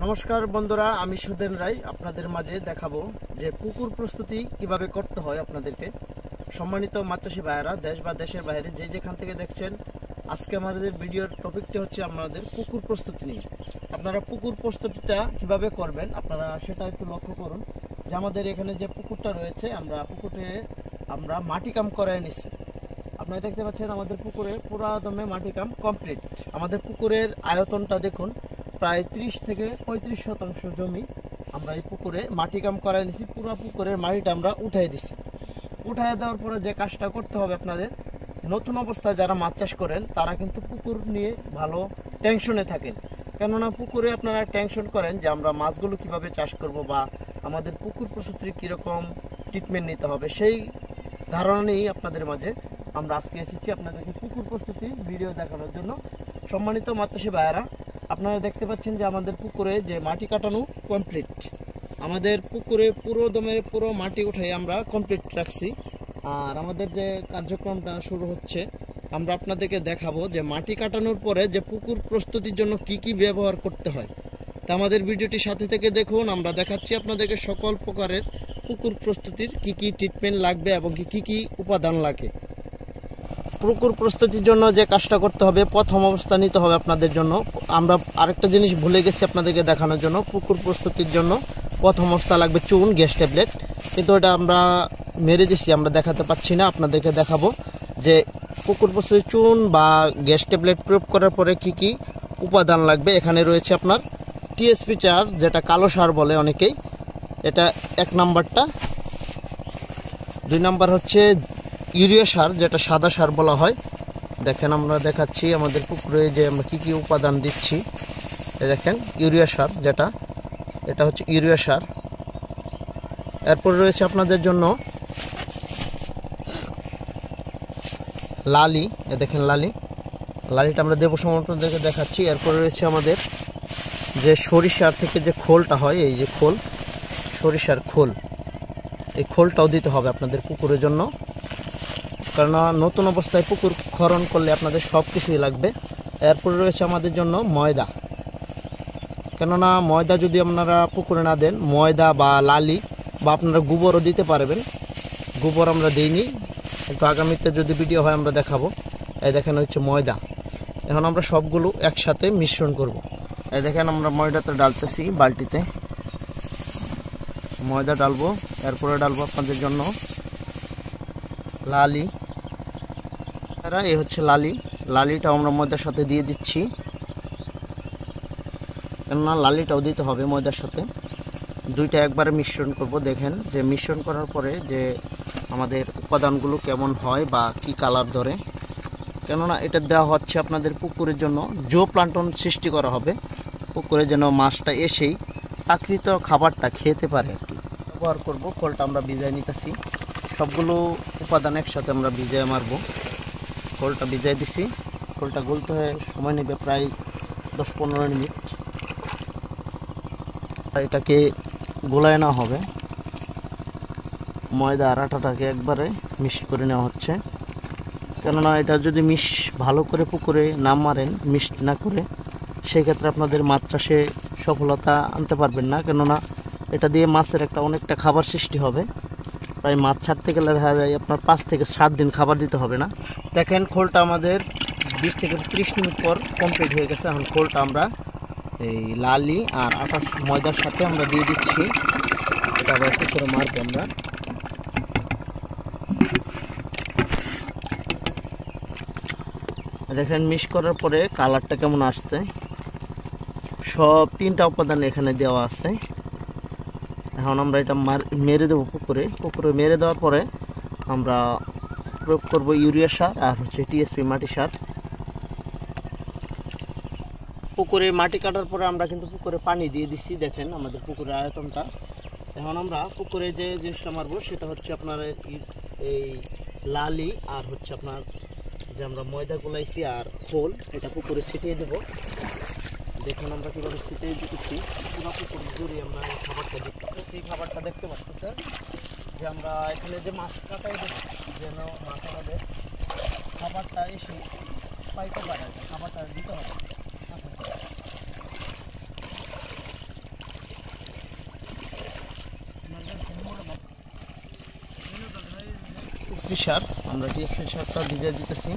নমস্কার বন্ধুরা, আমি সুদেন রায় আপনাদের মাঝে দেখাবো যে পুকুর প্রস্তুতি কিভাবে করতে হয় আপনাদেরকে। সম্মানিত মাছ চাষী ভাইয়েরা, দেশ বা দেশের বাইরে যে যেখান থেকে দেখছেন, আজকে আমাদের ভিডিওর টপিকটি হচ্ছে আমাদের পুকুর প্রস্তুতি নিয়ে। আপনারা পুকুর প্রস্তুতিটা কিভাবে করবেন আপনারা সেটা একটু লক্ষ্য করুন। যে আমাদের এখানে যে পুকুরটা রয়েছে, আমরা মাটি কাম করায় নিচ্ছি। আপনারা দেখতে পাচ্ছেন আমাদের পুকুরে পুরা দমে মাটি কাম কমপ্লিট। আমাদের পুকুরের আয়তনটা দেখুন, প্রায় 30 থেকে 35 শতাংশ জমি আমরা এই পুকুরে মাটি কাম করাই নিছি। পুরো পুকুরের মাটিটা আমরা উঠাই দিছি। উঠাই দেওয়ার পরে যে কাজটা করতে হবে আপনাদের, নতুন অবস্থায় যারা মাছ চাষ করেন তারা কিন্তু পুকুর নিয়ে ভালো টেনশনে থাকেন। কেননা পুকুরে আপনারা টেনশন করেন যে আমরা মাছগুলো কিভাবে চাষ করব বা আমাদের পুকুর প্রস্তুতির কীরকম ট্রিটমেন্ট নিতে হবে, সেই ধারণা নিয়েই আপনাদের মাঝে আমরা আজকে এসেছি আপনাদেরকে পুকুর প্রস্তুতির ভিডিও দেখানোর জন্য। সম্মানিত মাছ চাষী ভাইয়েরা, আপনারা দেখতে পাচ্ছেন যে আমাদের পুকুরে যে মাটি কাটানো কমপ্লিট। আমাদের পুকুরে পুরো মাটি উঠাই আমরা কমপ্লিট রাখছি। আর আমাদের যে কার্যক্রমটা শুরু হচ্ছে, আমরা আপনাদেরকে দেখাবো যে মাটি কাটানোর পরে যে পুকুর প্রস্তুতির জন্য কি কি ব্যবহার করতে হয়। তা আমাদের ভিডিওটি সাথে থেকে দেখুন। আমরা দেখাচ্ছি আপনাদেরকে সকল প্রকারের পুকুর প্রস্তুতির কি কি ট্রিটমেন্ট লাগবে এবং কি কি উপাদান লাগে। পুকুর প্রস্তুতির জন্য যে কাজটা করতে হবে, প্রথম অবস্থা নিতে হবে আপনাদের জন্য। আমরা আরেকটা জিনিস ভুলে গেছি আপনাদেরকে দেখানোর জন্য। পুকুর প্রস্তুতির জন্য প্রথম অবস্থা লাগবে চুন, গ্যাস ট্যাবলেট, কিন্তু এটা আমরা মেরে দিচ্ছি, আমরা দেখাতে পাচ্ছি না। আপনাদেরকে দেখাবো যে পুকুর প্রস্তুতির চুন বা গ্যাস ট্যাবলেট প্রয়োগ করার পরে কি কি উপাদান লাগবে। এখানে রয়েছে আপনার টিএসপি 4, যেটা কালো সার বলে অনেকেই, এটা 1 নাম্বারটা। 2 নাম্বার হচ্ছে ইউরিয়া সার, যেটা সাদা সার বলা হয়। দেখেন আমরা দেখাচ্ছি আমাদের পুকুরে যে আমরা কি কি উপাদান দিচ্ছি। দেখেন ইউরিয়া সার, এটা হচ্ছে ইউরিয়া সার। এরপর রয়েছে আপনাদের জন্য লালি, দেখেন লালিটা আমরা দেবো সময় আপনাদেরকে দেখাচ্ছি। এরপর রয়েছে আমাদের যে সরিষার থেকে যে খোলটা হয়, এই যে খোল, সরিষার খোল, এই খোলটাও দিতে হবে আপনাদের পুকুরের জন্য। কারণ নতুন অবস্থায় পুকুর খনন করলে আপনাদের সব কিছুই লাগবে। এরপরে রয়েছে আমাদের জন্য ময়দা, কেননা ময়দা যদি আপনারা পুকুরে না দেন, ময়দা বা লালি বা আপনারা গোবরও দিতে পারবেন। গোবর আমরা দিইনি, কিন্তু আগামীতে যদি ভিডিও হয় আমরা দেখাবো। এই দেখেন হচ্ছে ময়দা। এখন আমরা সবগুলো একসাথে মিশ্রণ করব। এই দেখেন আমরা ময়দাটা ডালতেছি বালতিতে, ময়দা ডালবো। এরপরে ডালবো আপনাদের জন্য লালি। এই হচ্ছে লালিটা আমরা ময়দার সাথে দিয়ে দিচ্ছি, কেননা লালিটাও দিতে হবে ময়দার সাথে। দুইটা একবারে মিশ্রণ করব। দেখেন যে মিশ্রণ করার পরে যে আমাদের উপাদানগুলো কেমন হয় বা কি কালার ধরে, কেননা এটা দেওয়া হচ্ছে আপনাদের পুকুরের জন্য জো প্লান্টন সৃষ্টি করা হবে, পুকুরে যেন মাছটা এসেই প্রাকৃতিক খাবারটা খেতে পারে আর কি। ব্যবহার করব খোলটা আমরা ভিজাই নিতেছি, সবগুলো উপাদান একসাথে আমরা ভিজাই মারবো। খোলটা ভিজাই দিছি, খোলটা গলতে হয়ে সময় নেবে প্রায় 10-15 মিনিট। এটাকে গোলায় নেওয়া হবে, ময়দা আর আটাটাকে একবারে মিক্স করে নেওয়া হচ্ছে। কেননা এটা যদি ভালো করে পুকুরে না মারেন, মিক্স না করে, সেই ক্ষেত্রে আপনাদের মাছ চাষে সফলতা আনতে পারবেন না। কেননা এটা দিয়ে মাছের অনেকটা খাবার সৃষ্টি হবে। প্রায় মাছ ছাড়তে গেলে দেখা যায় আপনার 5 থেকে 7 দিন খাবার দিতে হবে না। দেখেন খোলটা আমাদের 20 থেকে 30 মিনিট পর কমপ্লিট হয়ে গেছে। এখন খোলটা আমরা এই লালি আর আটা ময়দার সাথে আমরা দিয়ে দিচ্ছি। এটা আবার একটু করে মারবো আমরা। দেখেন মিক্স করার পরে কালারটা কেমন আসছে। সব 3টা উপাদান এখানে দেওয়া আছে। এখন আমরা এটা মেরে দেবো পুকুরে মেরে দেওয়ার পরে আমরা প্রয়োগ করব ইউরিয়া সার আর হচ্ছে টিএসপি মাটি সার। পুকুরে মাটি কাটার পরে আমরা কিন্তু পুকুরে পানি দিয়ে দিচ্ছি। দেখেন আমাদের পুকুরের আয়তনটা। এখন আমরা পুকুরে যে জিনিসটা মারবো সেটা হচ্ছে আপনার এই লালি আর হচ্ছে আপনার যে আমরা ময়দা গুলাইছি আর খোল, এটা পুকুরে ছিটিয়ে দেবো। দেখুন আমরা কীভাবে ছিটিয়ে দিচ্ছি। পুরো পুকুর জুড়ে আমরা এই খাবারটা দিচ্ছি। সেই খাবারটা দেখতে পাচ্ছি স্যার, যে আমরা এখানে যে মাছ কাটাই দিচ্ছি যেন মাছ আমাদের খাবারটা এসে পাইতে পারে, খাবারটা দিতে হবে। টিএসপি সার, আমরা টিএসপি সারটা ভিজিয়ে দিতেছি।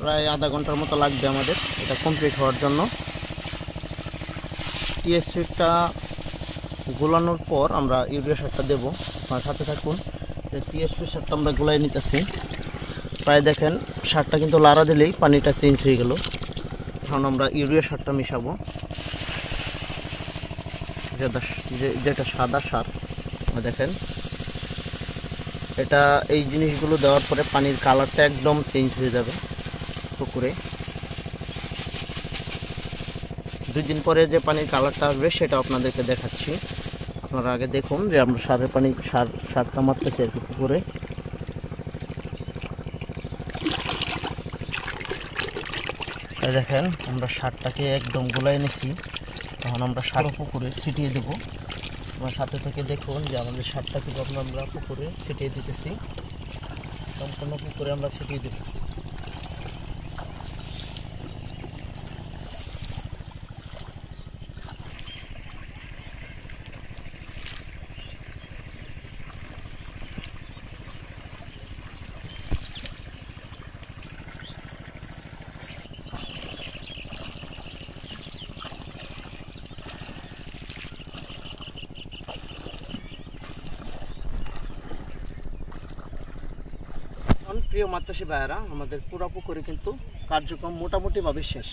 প্রায় আধা ঘন্টার মতো লাগবে আমাদের এটা কমপ্লিট হওয়ার জন্য। টিএসপিটা গোলানোর পর আমরা ইউরিয়া সারটা দেবো। আপনার সাথে থাকুন। যে টিএসপি সারটা আমরা গোলাই নিতেছি। প্রায় দেখেন সারটা কিন্তু লাড়া দিলেই পানিটা চেঞ্জ হয়ে গেল। এখন আমরা ইউরিয়া সারটা মিশাবো, যেটা সাদা সার। দেখেন এটা এই জিনিসগুলো দেওয়ার পরে পানির কালারটা একদম চেঞ্জ হয়ে যাবে পুকুরে। 2 দিন পরে যে পানির কালারটা আসবে সেটা আপনাদেরকে দেখাচ্ছি। আপনারা আগে দেখুন যে আমরা সারটা মারতেছি আর কি পুকুরে। দেখেন আমরা সারটাকে একদম গুলাই নিছি। এখন আমরা সার পুকুরে ছিটিয়ে দেবো। আমার সাথে থেকে দেখুন যে আমাদের সারটা কিন্তু আমরা পুকুরে ছিটিয়ে দিতেছি। সম্পূর্ণ পুকুরে আমরা ছিটিয়ে দেব। প্রিয় মাছ চাষি ভাইয়েরা, আমাদের পুরো পুকুরে কিন্তু কার্যক্রম মোটামুটিভাবে শেষ।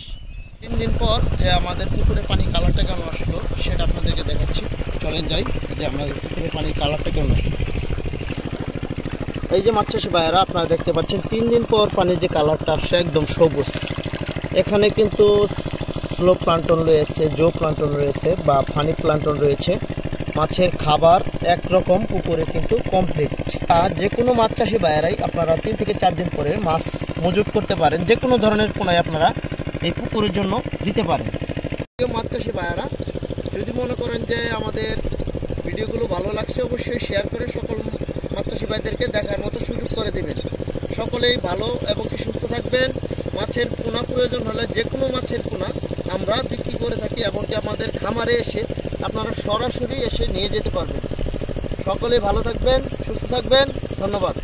3 দিন পর যে আমাদের পুকুরে পানির কালারটা কেমন আসলো সেটা আপনাদেরকে দেখাচ্ছি। চলেন যাই যে আমাদের পুকুরে পানির কালারটা কেমন আসলো। এই যে মাছ চাষি ভাইয়েরা, আপনারা দেখতে পাচ্ছেন 3 দিন পর পানির যে কালারটা আসছে একদম সবুজ। এখানে কিন্তু স্লো প্লান্টন রয়েছে, জো প্লান্টন রয়েছে বা ফানি প্লান্টন রয়েছে। মাছের খাবার একরকম পুকুরে কিন্তু কমপ্লিট। আর যে কোনো মাছ চাষি ভাইয়েরাই আপনারা 3 থেকে 4 দিন পরে মাছ মজুত করতে পারেন। যে কোনো ধরনের পোনায় আপনারা এই পুকুরের জন্য দিতে পারেন। মাছ চাষি ভাইয়েরা, যদি মনে করেন যে আমাদের ভিডিওগুলো ভালো লাগছে, অবশ্যই শেয়ার করে সকল মাছ চাষি ভাইদেরকে দেখার মতো সুযোগ করে দেবেন। সকলেই ভালো এবং সুস্থ থাকবেন। মাছের পোনা প্রয়োজন হলে যে কোনো মাছের পোনা আমরা বিক্রি করে থাকি, এমনকি আমাদের খামারে এসে আপনারা সরাসরি এসে নিয়ে যেতে পারবেন। সকলেই ভালো থাকবেন, সুস্থ থাকবেন। ধন্যবাদ।